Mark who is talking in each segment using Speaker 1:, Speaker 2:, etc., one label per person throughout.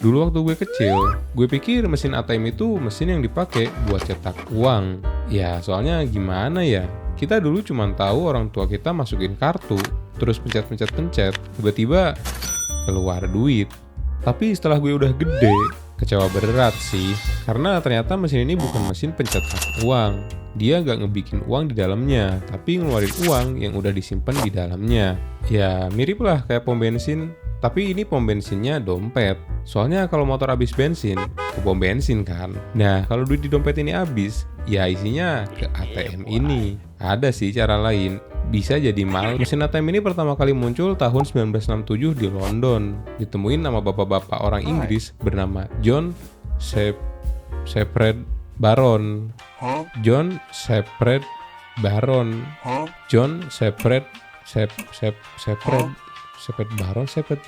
Speaker 1: Dulu waktu gue kecil, gue pikir mesin ATM itu mesin yang dipakai buat cetak uang. Ya, soalnya gimana ya? Kita dulu cuma tahu orang tua kita masukin kartu, terus pencet-pencet-pencet, tiba-tiba keluar duit. Tapi setelah gue udah gede, kecewa berat sih. Karena ternyata mesin ini bukan mesin pencetak uang. Dia nggak ngebikin uang di dalamnya, tapi ngeluarin uang yang udah disimpan di dalamnya. Ya, mirip lah kayak pom bensin. Tapi ini pom bensinnya dompet. Soalnya kalau motor habis bensin, ke pom bensin kan. Nah, kalau duit di dompet ini habis, ya isinya ke ATM ini. Ada sih cara lain. Bisa jadi mal. Mesin ATM ini pertama kali muncul tahun 1967 di London. Ditemuin sama bapak-bapak orang Inggris bernama John Shepherd Baron. John Shepherd Baron. John Shepherd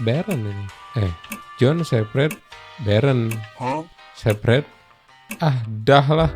Speaker 1: Baron ini. John Shepherd Baron. Shepherd. Dah lah.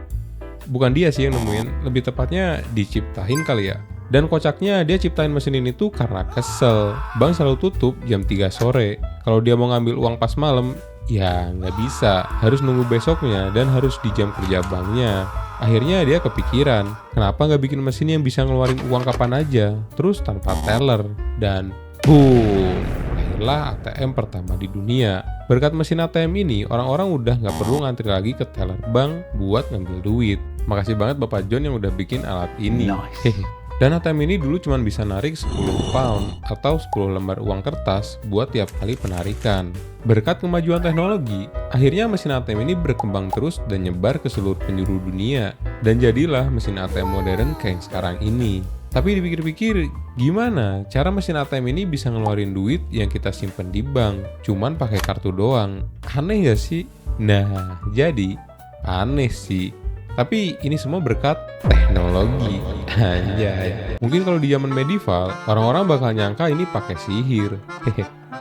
Speaker 1: Bukan dia sih yang nemuin, lebih tepatnya diciptain kali ya. Dan kocaknya dia ciptain mesin ini tuh karena kesel. Bank selalu tutup jam 3 sore. Kalau dia mau ngambil uang pas malam, ya nggak bisa. Harus nunggu besoknya dan harus di jam kerja banknya. Akhirnya dia kepikiran, kenapa nggak bikin mesin yang bisa ngeluarin uang kapan aja, terus tanpa teller. Dan boom, lahirlah ATM pertama di dunia. Berkat mesin ATM ini, orang-orang udah nggak perlu ngantri lagi ke teller bank buat ngambil duit. Makasih banget Bapak John yang udah bikin alat ini. Nice. Dan ATM ini dulu cuma bisa narik 10 pound atau 10 lembar uang kertas buat tiap kali penarikan. Berkat kemajuan teknologi, akhirnya mesin ATM ini berkembang terus dan nyebar ke seluruh penjuru dunia. Dan jadilah mesin ATM modern kayak yang sekarang ini. Tapi dipikir-pikir, gimana cara mesin ATM ini bisa ngeluarin duit yang kita simpen di bank, cuman pakai kartu doang? Aneh gak sih? Nah, jadi aneh sih. Tapi ini semua berkat teknologi. Anjay. Mungkin kalau di zaman medieval, orang-orang bakal nyangka ini pakai sihir.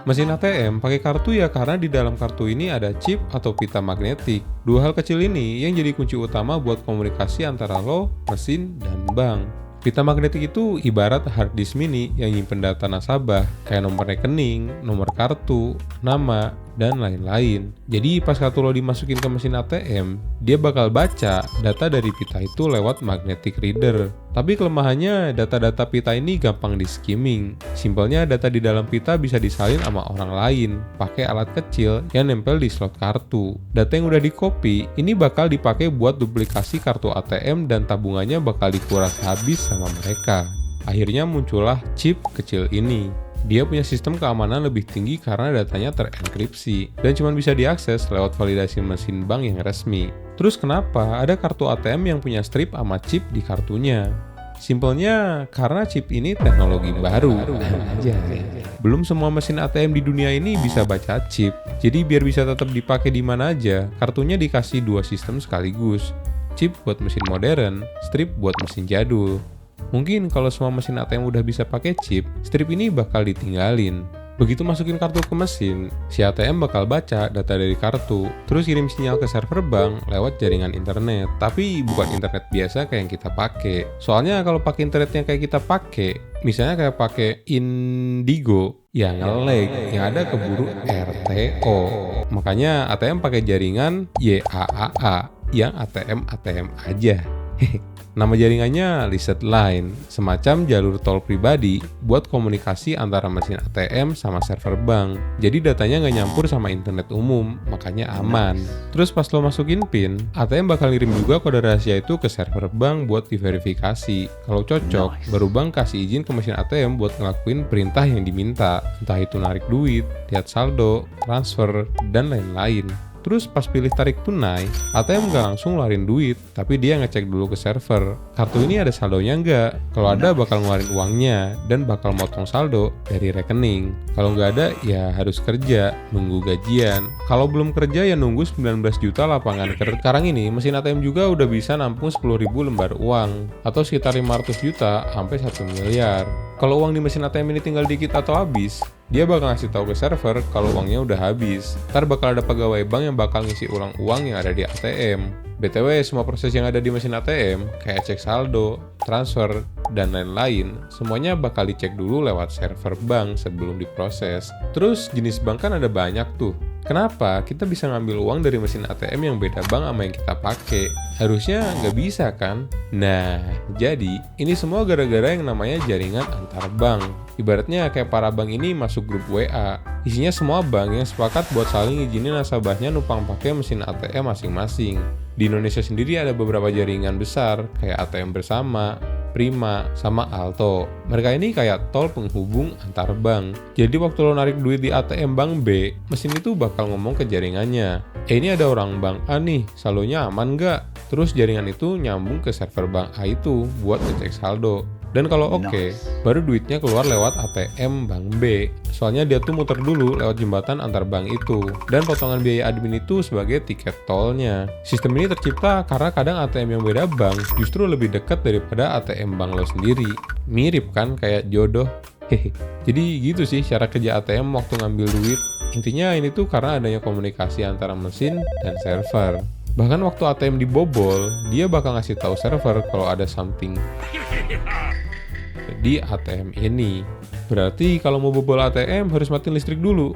Speaker 1: Mesin ATM pakai kartu ya karena di dalam kartu ini ada chip atau pita magnetik. Dua hal kecil ini yang jadi kunci utama buat komunikasi antara lo, mesin, dan bank. Pita magnetik itu ibarat hard disk mini yang nyimpen data nasabah, kayak nomor rekening, nomor kartu, nama, dan lain-lain. Jadi pas kartu lo dimasukin ke mesin ATM, dia bakal baca data dari pita itu lewat magnetic reader. Tapi kelemahannya data-data pita ini gampang di skimming. Simpelnya data di dalam pita bisa disalin sama orang lain, pakai alat kecil yang nempel di slot kartu. Data yang udah di-copy, ini bakal dipakai buat duplikasi kartu ATM dan tabungannya bakal dikuras habis sama mereka. Akhirnya muncullah chip kecil ini. Dia punya sistem keamanan lebih tinggi karena datanya terenkripsi dan cuma bisa diakses lewat validasi mesin bank yang resmi. Terus kenapa ada kartu ATM yang punya strip sama chip di kartunya? Simpelnya karena chip ini teknologi baru. Belum semua mesin ATM di dunia ini bisa baca chip. Jadi biar bisa tetap dipakai di mana aja, kartunya dikasih dua sistem sekaligus. Chip buat mesin modern, strip buat mesin jadul. Mungkin kalau semua mesin ATM udah bisa pakai chip, strip ini bakal ditinggalin. Begitu masukin kartu ke mesin, si ATM bakal baca data dari kartu, terus kirim sinyal ke server bank lewat jaringan internet. Tapi bukan internet biasa kayak yang kita pakai. Soalnya kalau pakai internet yang kayak kita pakai, misalnya kayak pakai Indigo, ya nge-lag, yang ada keburu RTO. Makanya ATM pakai jaringan YAAA, yang ATM aja. Nama jaringannya Leased Line, semacam jalur tol pribadi buat komunikasi antara mesin ATM sama server bank. Jadi datanya nggak nyampur sama internet umum, makanya aman. Terus pas lo masukin PIN, ATM bakal ngirim juga kode rahasia itu ke server bank buat diverifikasi. Kalau cocok, baru bank kasih izin ke mesin ATM buat ngelakuin perintah yang diminta. Entah itu narik duit, lihat saldo, transfer, dan lain-lain. Terus pas pilih tarik tunai, ATM nggak langsung ngeluarin duit, tapi dia ngecek dulu ke server. Kartu ini ada saldonya nggak? Kalau ada bakal ngeluarin uangnya, dan bakal motong saldo dari rekening. Kalau nggak ada, ya harus kerja, nunggu gajian. Kalau belum kerja ya nunggu 19 juta lapangan kerja. Sekarang ini, mesin ATM juga udah bisa nampung 10.000 lembar uang, atau sekitar 500 juta sampai 1 miliar. Kalau uang di mesin ATM ini tinggal dikit atau habis, dia bakal ngasih tahu ke server kalau uangnya udah habis. Ntar bakal ada pegawai bank yang bakal ngisi ulang uang yang ada di ATM. BTW, semua proses yang ada di mesin ATM, kayak cek saldo, transfer, dan lain-lain, semuanya bakal dicek dulu lewat server bank sebelum diproses. Terus jenis bank kan ada banyak tuh. Kenapa kita bisa ngambil uang dari mesin ATM yang beda bank sama yang kita pakai? Harusnya nggak bisa kan? Nah, jadi ini semua gara-gara yang namanya jaringan antar bank. Ibaratnya kayak para bank ini masuk grup WA. Isinya semua bank yang sepakat buat saling izinin nasabahnya numpang pakai mesin ATM masing-masing. Di Indonesia sendiri ada beberapa jaringan besar, kayak ATM Bersama, Prima, sama Alto. Mereka ini kayak tol penghubung antar bank. Jadi waktu lo narik duit di ATM bank B, mesin itu bakal ngomong ke jaringannya. Ini ada orang bank A nih, saldonya aman nggak? Terus jaringan itu nyambung ke server bank A itu buat ngecek saldo. Dan kalau oke, baru duitnya keluar lewat ATM bank B. Soalnya dia tuh muter dulu lewat jembatan antar bank itu. Dan potongan biaya admin itu sebagai tiket tolnya. Sistem ini tercipta karena kadang ATM yang beda bank justru lebih dekat daripada ATM bank lo sendiri. Mirip kan kayak jodoh. Hehe. Jadi gitu sih cara kerja ATM waktu ngambil duit. Intinya ini tuh karena adanya komunikasi antara mesin dan server. Bahkan waktu ATM dibobol, dia bakal ngasih tahu server kalau ada something di ATM ini. Berarti kalau mau bobol ATM harus matiin listrik dulu.